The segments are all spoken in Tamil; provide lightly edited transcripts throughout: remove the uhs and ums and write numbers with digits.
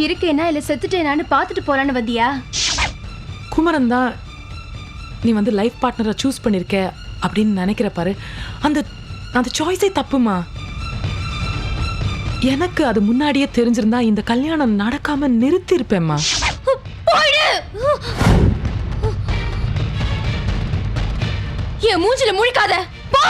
இருக்கேனா இல்ல செத்துட்டேனான்னு பார்த்துட்டு போலான்னு வந்தியா? குமரன் தான் நீ வந்து லைஃப் பார்ட்னரை சூஸ் பண்ணிருக்க அப்படின்னு நினைக்கிற பாரு, அந்த அந்த சாய்ஸே தப்புமா. எனக்கு அது முன்னாடியே தெரிஞ்சிருந்தா இந்த கல்யாணம் நடக்காம நிறுத்தி இருப்பேம்மா. என் மூஞ்சில முழிக்காத, போ.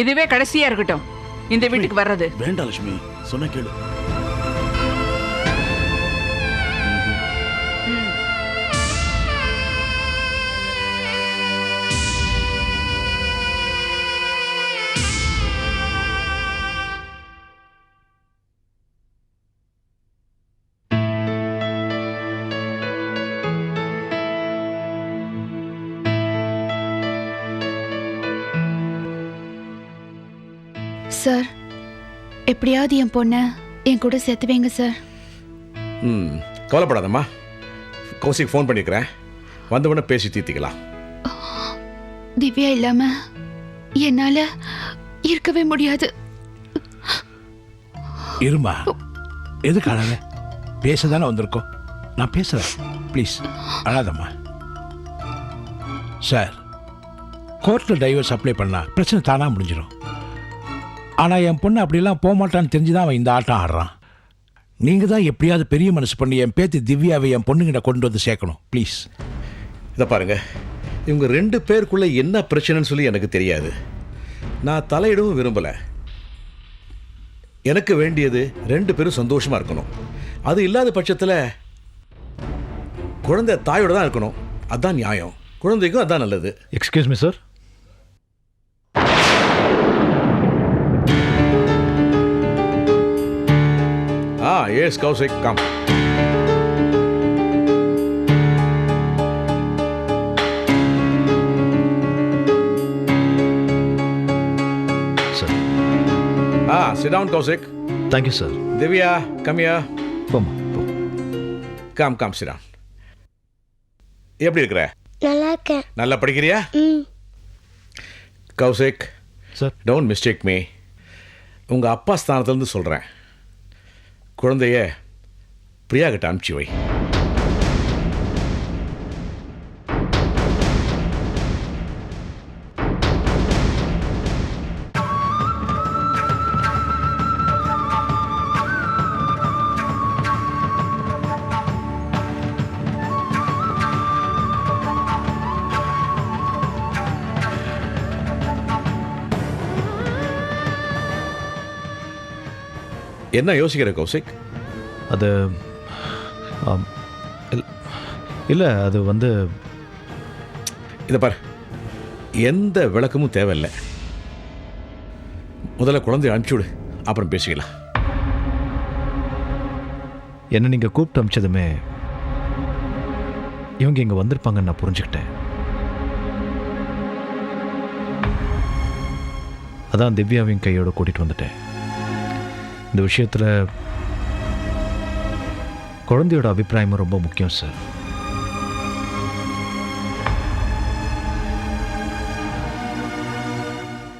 இதுவே கடைசியா இருக்கட்டும் இந்த வீட்டுக்கு வர்றது. வேண்டாம் லட்சுமி, சொன்ன கேளு. சார், எப்படியாவது என் பொண்ணை என் கூட சேர்த்து வைங்க சார். கவலைப்படாதம்மா, கௌசிக்கு ஃபோன் பண்ணிக்கிறேன், வந்தவொடனே பேசி தீர்த்திக்கலாம். திவ்யா இல்லாம என்னால இருக்கவே முடியாது. இருமா, எதுக்கு அழல? பேசதானே வந்திருக்கோம், நான் பேசுறேன், ப்ளீஸ் அழாதம்மா. சார், கோர்ட்டில் டைவர்ஸ் அப்ளை பண்ணா பிரச்சனை தானா முடிஞ்சிடும். ஆனால் என் பொண்ணு அப்படிலாம் போக மாட்டான்னு தெரிஞ்சுதான் அவன் இந்த ஆட்டம் ஆடுறான். நீங்கள் தான் எப்படியாவது பெரிய மனசு பண்ணி என் பேத்தி திவ்யாவை என் பொண்ணுங்கிட்ட கொண்டு வந்து சேர்க்கணும், ப்ளீஸ். இதை பாருங்க, இவங்க 2 பேருக்குள்ள என்ன பிரச்சனைன்னு சொல்லி எனக்கு தெரியாது. நான் தலையிடவும் விரும்பலை. எனக்கு வேண்டியது 2 பேரும் சந்தோஷமா இருக்கணும். அது இல்லாத பட்சத்தில் குழந்தை தாயோட தான் இருக்கணும். அதுதான் நியாயம், குழந்தைக்கும் அதுதான் நல்லது. Excuse me sir. Yes, Kaushik, come. Sir. Sit down, Kaushik. Thank you, sir. Divya, come here. போமா, போ. Come, sit down. எப்படி இருக்கிற? நல்லா இருக்கேன். நல்லா படிக்கிறியா? Kaushik, sir, don't mistake me. உங்கள் அப்பா ஸ்தானத்துலேருந்து சொல்கிறேன். குழந்தைய பிரியா கிட்ட அனுப்பிச்சி வை. என்ன யோசிக்கிற கௌசிக்? அது இல்லை, அது வந்து இதை பாரு, எந்த விளக்கமும் தேவையில்லை. முதல்ல குழந்தைய அனுப்பிச்சி விடு, அப்புறம் பேசிக்கலாம். என்ன நீங்கள் கூப்பிட்டு அமிச்சதுமே இவங்க இங்கே வந்திருப்பாங்கன்னு நான் புரிஞ்சுக்கிட்டேன். அதான் திவ்யாவையும் கையோடு கூட்டிகிட்டு வந்துட்டேன். இந்த விஷயத்தில் குழந்தையோட அபிப்பிராயமும் ரொம்ப முக்கியம் சார்.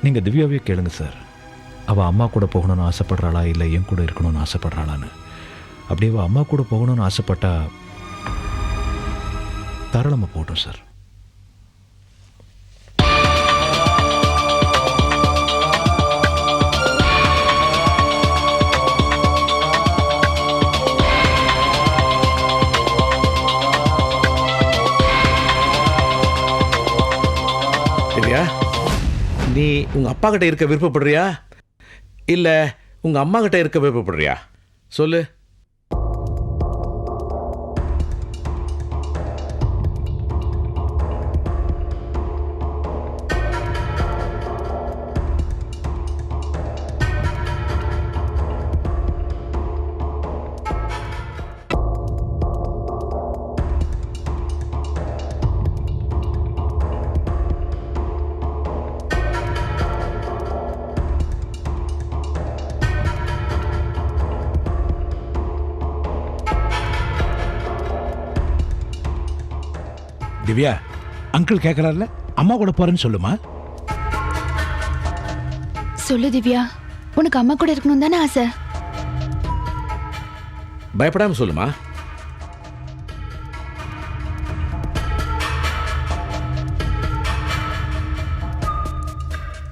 நீங்கள் திவ்யாவே கேளுங்க சார். அவள் அம்மா கூட போகணும்னு ஆசைப்படுறாளா இல்லை என் கூட இருக்கணும்னு ஆசைப்படுறாளான்னு. அப்படியே அவள் அம்மா கூட போகணும்னு ஆசைப்பட்டா தாராளமாக போகட்டும் சார். நீ உங்க அப்பா கிட்ட இருக்க விருப்பப்படுறியா இல்ல உங்க அம்மா கிட்ட இருக்க விருப்பப்படுறியா? சொல்லு. திவ்யா, அங்கிள் கேட்குறாருல, அம்மா கூட போறேன்னு சொல்லுமா. சொல்லு திவ்யா, உனக்கு அம்மா கூட இருக்கணும் தானே ஆசை? பயப்படாம சொல்லுமா.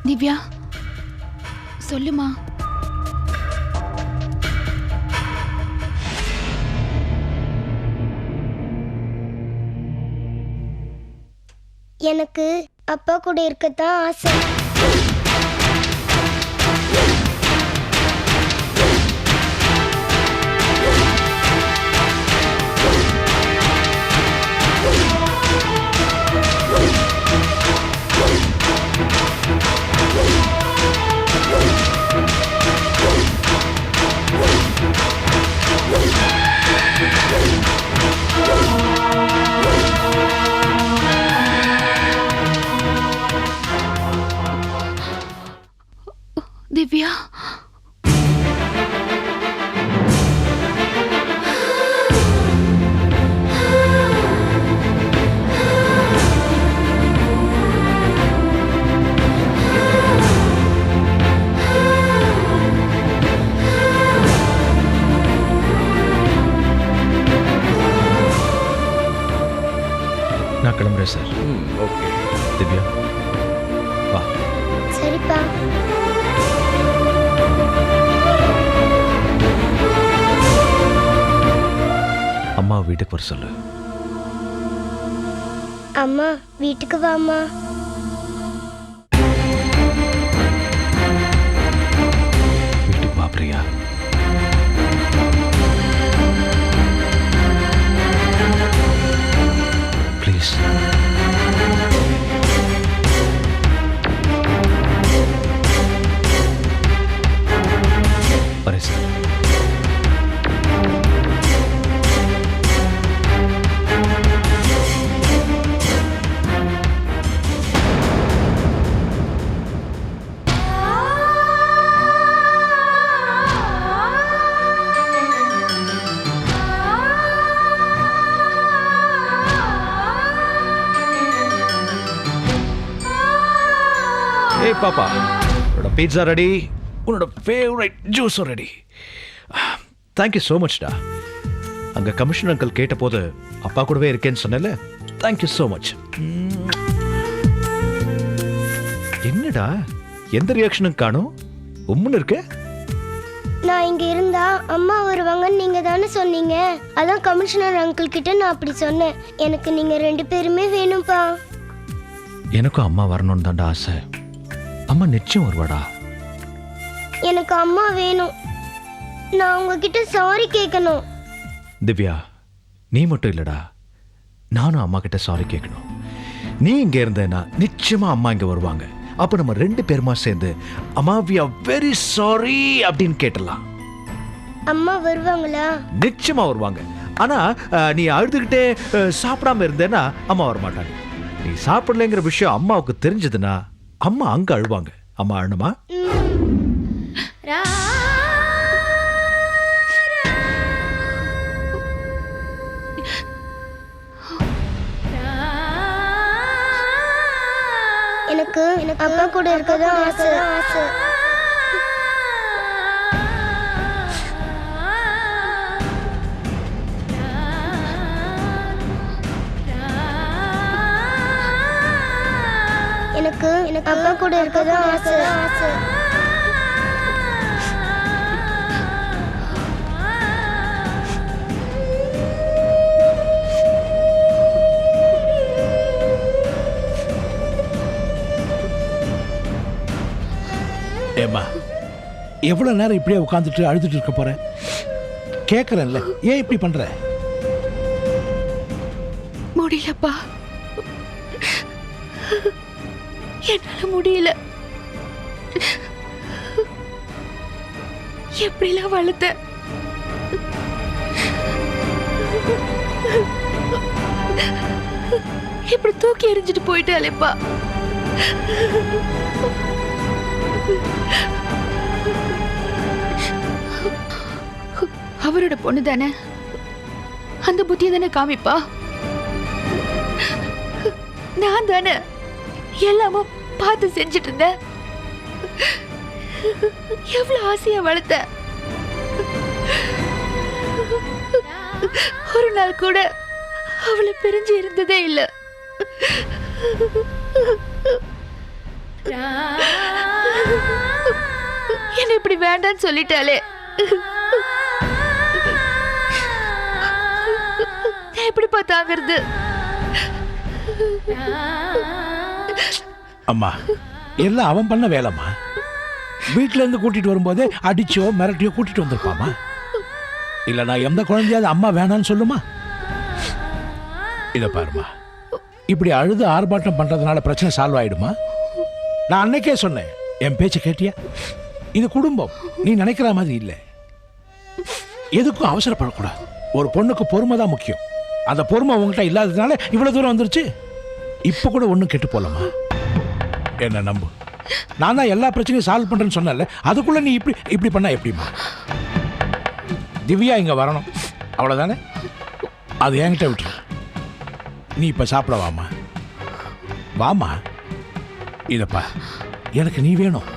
திவ்யா சொல்லுமா. எனக்கு அப்பா கூட இருக்கத்தான் ஆசை. திவ்யா நான் கிளம்புறேன் சார். ஓகே திவ்யா வா. சரிப்பா. அம்மா வீட்டுக்கு வர சொல்லு. அம்மா வீட்டுக்கு வாம்மா. வீட்டுக்கு வா பிரியா. ப்ளீஸ். வரேன் சார். ஏய் பாப்பா, உன்னோட பீட்சா ரெடி, உன்னோட ஃபேவரைட் ஜூஸும் ரெடி. தேங்க்யூ ஸோ மச்டா. அங்கே கமிஷன் அங்கிள் கேட்டபோது அப்பா கூடவே இருக்கேன்னு சொன்னேன்ல, தேங்க்யூ ஸோ மச். என்னடா எந்த ரியாக்ஷனும் காணும், உம்முன்னு இருக்க? நான் இங்க இருந்தா அம்மா வருவாங்கன்னு நீங்க தானே சொன்னீங்க. அதான் கமிஷனர் அங்கிள் கிட்ட நான் அப்படி சொன்னேன். எனக்கு நீங்க 2 பேருமே வேணும்ப்பா. எனக்கும் அம்மா வரணும்னு தான்டா ஆசை. அம்மா நிச்சயம் வருவாடா. எனக்கு அம்மா வேணும். நான் உங்ககிட்ட சாரி கேட்கணும். திவ்யா, நீ மட்டும் இல்லடா, நானும் அம்மா கிட்ட சாரி கேட்கணும். நீ இங்க இருந்தேன்னா நிச்சயமா அம்மா இங்க வருவாங்க. அப்ப நம்ம 2 பேருமா சேர்ந்து அம்மா வி ஆர் வெரி சாரி அப்படின்னு கேட்டலாம். அம்மா வருவாங்களா? நிச்சயமா வருவாங்க. ஆனா நீ அழுதுகிட்டே சாப்பிடாம இருந்தேன்னா அம்மா வரமாட்டாங்க. நீ சாப்பிடலைங்கிற விஷயம் அம்மாவுக்கு தெரிஞ்சதுன்னா அம்மா அங்க அழுவாங்க. அம்மா அழுமா? எனக்கு அப்பா கூட இருக்கதான் ஆசை. எனக்கு அப்பா கூட இருக்கதான் ஆசை. ஏம்மா, எவ்வளவு நேரம் இப்படியே உட்காந்துட்டு அழுதுட்டு இருக்க போற? கேட்கறேன்ல, ஏன் இப்படி பண்ற? முடியலப்பா, என்னால முடியல. எப்படிலாம் வளர்த்த, இப்படி தூக்கி எறிஞ்சிட்டு போயிட்டாலேப்பா. அவரோட பொண்ணு தானே, அந்த புத்தியை தானே காமிப்பா. நான் தானே எல்லாமும் பார்த்து செஞ்சுட்டு இருந்தேன். எவ்வளவு ஆசையா வளர்த்த. ஒரு நாள் கூட அவளை பிரிஞ்சு இருந்ததே இல்ல. என்ன இப்படி வேண்டான்னு சொல்லிட்டாலே. நான் எப்படி பார்த்தாங்கிறது? அம்மா எல்லாம் அவன் பண்ண வேலைம்மா. வீட்டுல இருந்து கூட்டிட்டு வரும்போதே அடிச்சோ மிரட்டியோ கூட்டிட்டு வந்திருப்பாமா. இல்ல நான் எந்த குழந்தையாவது அம்மா வேணான்னு சொல்லுமா? இத பாருமா, இப்படி அழுது ஆர்ப்பாட்டம் பண்றதுனால பிரச்சனை சால்வ் ஆயிடுமா? நான் அன்னைக்கே சொன்னேன், என் பேச்ச கேட்டியா? இது குடும்பம், நீ நினைக்கிற மாதிரி இல்லை. எதுக்கும் அவசரப்படக்கூடாது. ஒரு பொண்ணுக்கு பொறுமை தான் முக்கியம். அந்த பொறுமை உங்ககிட்ட இல்லாததுனால இவ்வளவு தூரம் வந்துருச்சு. இப்ப கூட ஒண்ணும் கெட்டு போலமா. என்ன நம்பு, நான் தான் எல்லா பிரச்சனையும் சால்வ் பண்றேன்னு சொன்னல. அதுக்குள்ள நீ இப்படி பண்ணா எப்படிமா? திவ்யா இங்க வரணும், அவ்வளவுதானே? அது என்கிட்ட விட்டுரு. நீ இப்ப சாப்பிட வாமா. வாமா. இதப்பா, எனக்கு நீ வேணும்.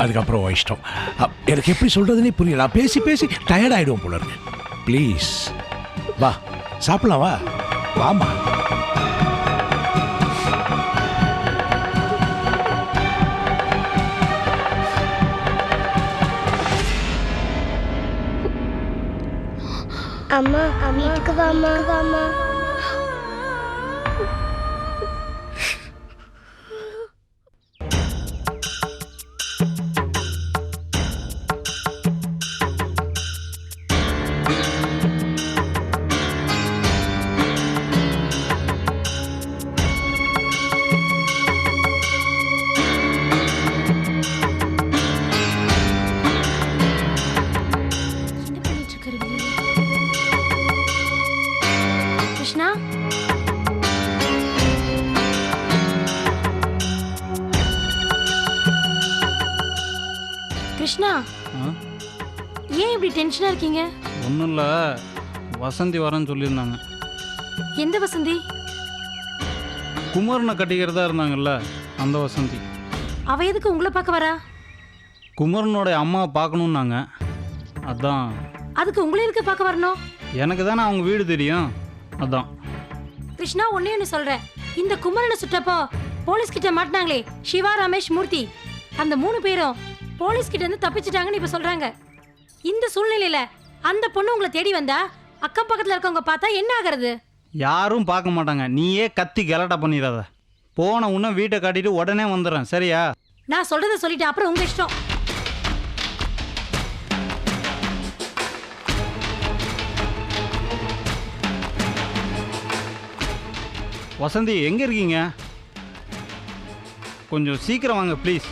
அதுக்கப்புறம் உன் இஷ்டம். எனக்கு எப்படி சொல்றதுன்னே புரியல. நான் பேசி பேசி டயர்ட் ஆயிடுவோம் போல இருக்கு. ப்ளீஸ் வா, சாப்பிடலாம். வா வாமா. அம்மா வீட்டுக்கு வாமா. கிருஷ்ணா, கிருஷ்ணா, ஏன் இப்படி டென்ஷனா இருக்கீங்க? ஒன்றும் இல்லை, வசந்தி வரேன்னு சொல்லியிருந்தாங்க. எந்த வசந்தி? குமரனை கட்டிக்கிறதா இருந்தாங்கல்ல, அந்த வசந்தி. அவ எதுக்கு உங்களை பார்க்க வரா? குமரனோட அம்மாவை பார்க்கணுன்னாங்க. அதான். அதுக்கு உங்களை எதுக்கு பார்க்க வரணும்? எனக்கு தானே அவங்க வீடு தெரியும், அதான். கிருஷ்ணா, ஒன்னே ஒன்று சொல்றேன். இந்த குமரனை சுட்டப்போ போலீஸ் கிட்ட மாட்டினாங்களே, சிவா, ரமேஷ், மூர்த்தி, அந்த 3 பேரும் போலீஸ் கிட்ட இருந்து தப்பிச்சிட்டாங்கன்னு இப்ப சொல்றாங்க. இந்த சூழ்நிலையில அந்த பொண்ணு உங்களை தேடி வந்தா அக்கம் பக்கத்துல இருக்கவங்க பார்த்தா என்ன ஆகிறது? யாரும் பார்க்க மாட்டாங்க. நீயே கத்தி கலாட்டா பண்ணிடாத. போன உடனே வீட்டை காட்டிட்டு உடனே வந்துடுறேன், சரியா? நான் சொல்றதை சொல்லிட்டு அப்புறம் உங்க இஷ்டம். வசந்தி எங்கே இருக்கீங்க? கொஞ்சம் சீக்கிரம் வாங்க ப்ளீஸ்.